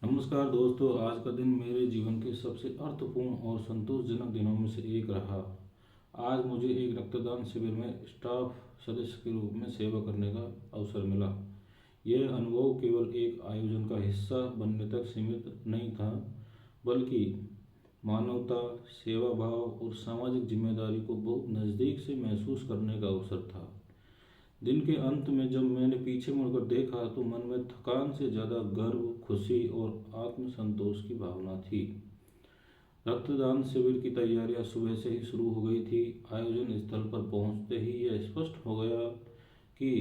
नमस्कार दोस्तों, आज का दिन मेरे जीवन के सबसे अर्थपूर्ण और संतोषजनक दिनों में से एक रहा। आज मुझे एक रक्तदान शिविर में स्टाफ सदस्य के रूप में सेवा करने का अवसर मिला। यह अनुभव केवल एक आयोजन का हिस्सा बनने तक सीमित नहीं था, बल्कि मानवता, सेवा भाव और सामाजिक जिम्मेदारी को बहुत नज़दीक से महसूस करने का अवसर था। दिन के अंत में जब मैंने पीछे मुड़कर देखा तो मन में थकान से ज़्यादा गर्व, खुशी और आत्मसंतोष की भावना थी। रक्तदान शिविर की तैयारियां सुबह से ही शुरू हो गई थी। आयोजन स्थल पर पहुंचते ही यह स्पष्ट हो गया कि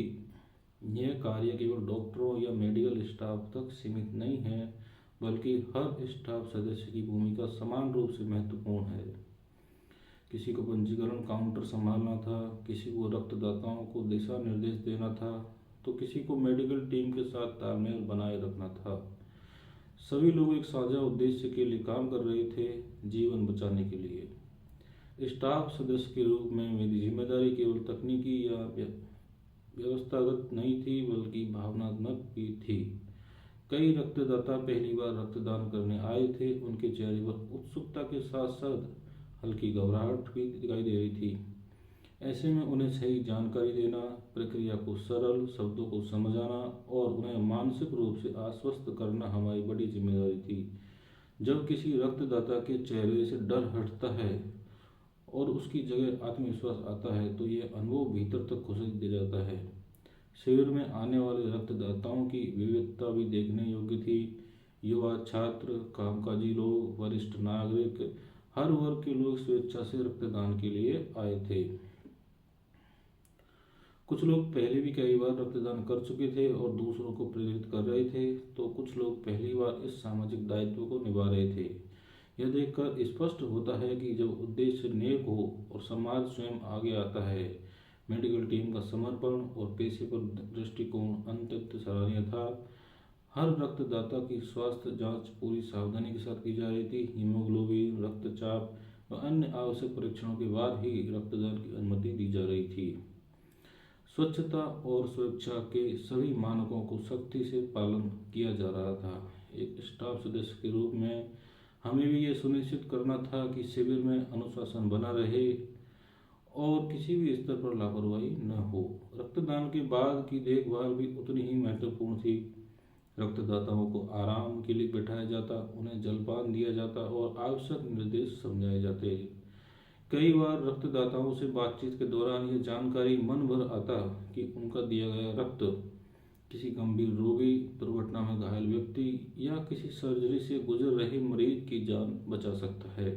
यह कार्य केवल डॉक्टरों या मेडिकल स्टाफ तक सीमित नहीं है, बल्कि हर स्टाफ सदस्य की भूमिका समान रूप से महत्वपूर्ण है। किसी को पंजीकरण काउंटर संभालना था, किसी को रक्तदाताओं को दिशा निर्देश देना था, तो किसी को मेडिकल टीम के साथ तालमेल बनाए रखना था। सभी लोग एक साझा उद्देश्य के लिए काम कर रहे थे, जीवन बचाने के लिए। स्टाफ सदस्य के रूप में मेरी जिम्मेदारी केवल तकनीकी या व्यवस्थागत नहीं थी, बल्कि भावनात्मक भी थी। कई रक्तदाता पहली बार रक्तदान करने आए थे। उनके चेहरे पर उत्सुकता के साथ साथ हल्की घबराहट भी दिखाई दे रही थी। ऐसे में उन्हें सही जानकारी देना, प्रक्रिया को सरल शब्दों को समझाना और उन्हें मानसिक रूप से आश्वस्त करना हमारी बड़ी जिम्मेदारी थी। जब किसी रक्तदाता के चेहरे से डर हटता है और उसकी जगह आत्मविश्वास आता है, तो ये अनुभव भीतर तक खुशी दे जाता है। शिविर में आने वाले रक्तदाताओं की विविधता भी देखने योग्य थी। युवा, छात्र, कामकाजी लोग, वरिष्ठ नागरिक, हर वर्ग के लोग स्वेच्छा से रक्तदान के लिए आए थे। कुछ लोग पहले भी कई बार रक्तदान कर चुके थे और दूसरों को प्रेरित कर रहे थे, तो कुछ लोग पहली बार इस सामाजिक दायित्व को निभा रहे थे। यह देखकर स्पष्ट होता है कि जब उद्देश्य नेक हो और समाज स्वयं आगे आता है। मेडिकल टीम का समर्पण और पेशेवर दृष्टिकोण अत्यंत सराहनीय था। हर रक्तदाता की स्वास्थ्य जांच पूरी सावधानी के साथ की जा रही थी। हीमोग्लोबिन, रक्तचाप व अन्य आवश्यक परीक्षणों के बाद ही रक्तदान की अनुमति दी जा रही थी। स्वच्छता और सुरक्षा के सभी मानकों को सख्ती से पालन किया जा रहा था। एक स्टाफ सदस्य के रूप में हमें भी ये सुनिश्चित करना था कि शिविर में अनुशासन बना रहे और किसी भी स्तर पर लापरवाही न हो। रक्तदान के बाद की देखभाल भी उतनी ही महत्वपूर्ण थी। रक्तदाताओं को आराम के लिए बैठाया जाता, उन्हें जलपान दिया जाता और आवश्यक निर्देश समझाए जाते। कई बार रक्तदाताओं से बातचीत के दौरान यह जानकारी मन भर आता कि उनका दिया गया रक्त किसी गंभीर रोगी, दुर्घटना में घायल व्यक्ति या किसी सर्जरी से गुजर रहे मरीज की जान बचा सकता है।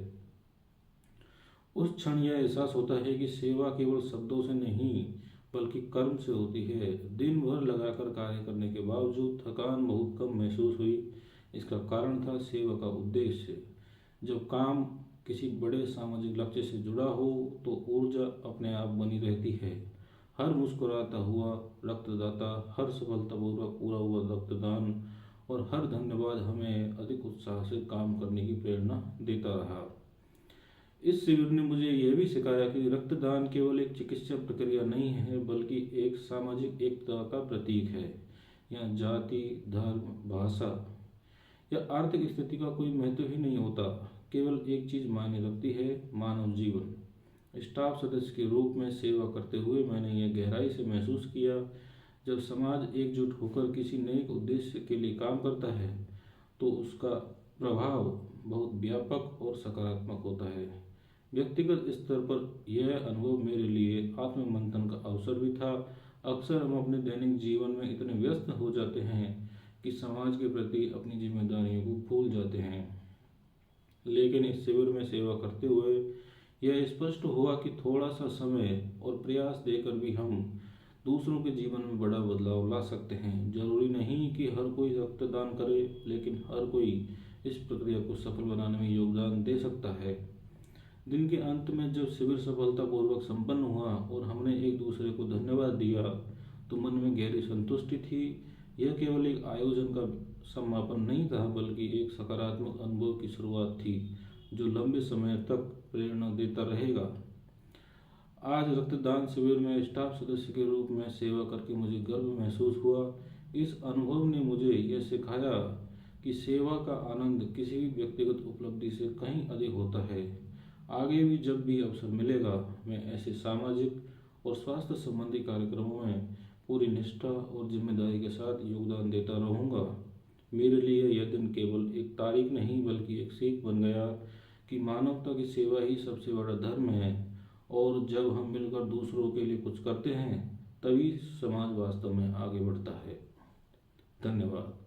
उस क्षण यह एहसास होता है कि सेवा केवल शब्दों से नहीं, बल्कि कर्म से होती है। दिन भर लगाकर कार्य करने के बावजूद थकान बहुत कम महसूस हुई। इसका कारण था सेवा का उद्देश्य। जब काम किसी बड़े सामाजिक लक्ष्य से जुड़ा हो तो ऊर्जा अपने आप बनी रहती है। हर मुस्कुराता हुआ रक्तदाता, हर सफलतापूर्वक पूरा हुआ रक्तदान और हर धन्यवाद हमें अधिक उत्साह से काम करने की प्रेरणा देता रहा। इस शिविर ने मुझे यह भी सिखाया कि रक्तदान केवल एक चिकित्सा प्रक्रिया नहीं है, बल्कि एक सामाजिक एकता का प्रतीक है। यहाँ जाति, धर्म, भाषा या आर्थिक स्थिति का कोई महत्व ही नहीं होता। केवल एक चीज मायने रखती है, मानव जीवन। स्टाफ सदस्य के रूप में सेवा करते हुए मैंने यह गहराई से महसूस किया, जब समाज एकजुट होकर किसी नए उद्देश्य के लिए काम करता है तो उसका प्रभाव बहुत व्यापक और सकारात्मक होता है। व्यक्तिगत स्तर पर यह अनुभव मेरे लिए आत्ममंथन का अवसर भी था। अक्सर हम अपने दैनिक जीवन में इतने व्यस्त हो जाते हैं कि समाज के प्रति अपनी जिम्मेदारियों को भूल जाते हैं, लेकिन इस शिविर में सेवा करते हुए यह स्पष्ट हुआ कि थोड़ा सा समय और प्रयास देकर भी हम दूसरों के जीवन में बड़ा बदलाव ला सकते हैं। जरूरी नहीं कि हर कोई रक्तदान करे, लेकिन हर कोई इस प्रक्रिया को सफल बनाने में योगदान दे सकता है। दिन के अंत में जब शिविर सफलतापूर्वक संपन्न हुआ और हमने एक दूसरे को धन्यवाद दिया, तो मन में गहरी संतुष्टि थी। यह केवल एक आयोजन का समापन नहीं था, बल्कि एक सकारात्मक अनुभव की शुरुआत थी, जो लंबे समय तक प्रेरणा देता रहेगा। आज रक्तदान शिविर में स्टाफ सदस्य के रूप में सेवा करके मुझे गर्व महसूस हुआ। इस अनुभव ने मुझे यह सिखाया कि सेवा का आनंद किसी भी व्यक्तिगत उपलब्धि से कहीं अधिक होता है। आगे भी जब भी अवसर मिलेगा, मैं ऐसे सामाजिक और स्वास्थ्य संबंधी कार्यक्रमों में पूरी निष्ठा और जिम्मेदारी के साथ योगदान देता रहूँगा। मेरे लिए यह दिन केवल एक तारीख नहीं, बल्कि एक सीख बन गया कि मानवता की सेवा ही सबसे बड़ा धर्म है, और जब हम मिलकर दूसरों के लिए कुछ करते हैं, तभी समाज वास्तव में आगे बढ़ता है। धन्यवाद।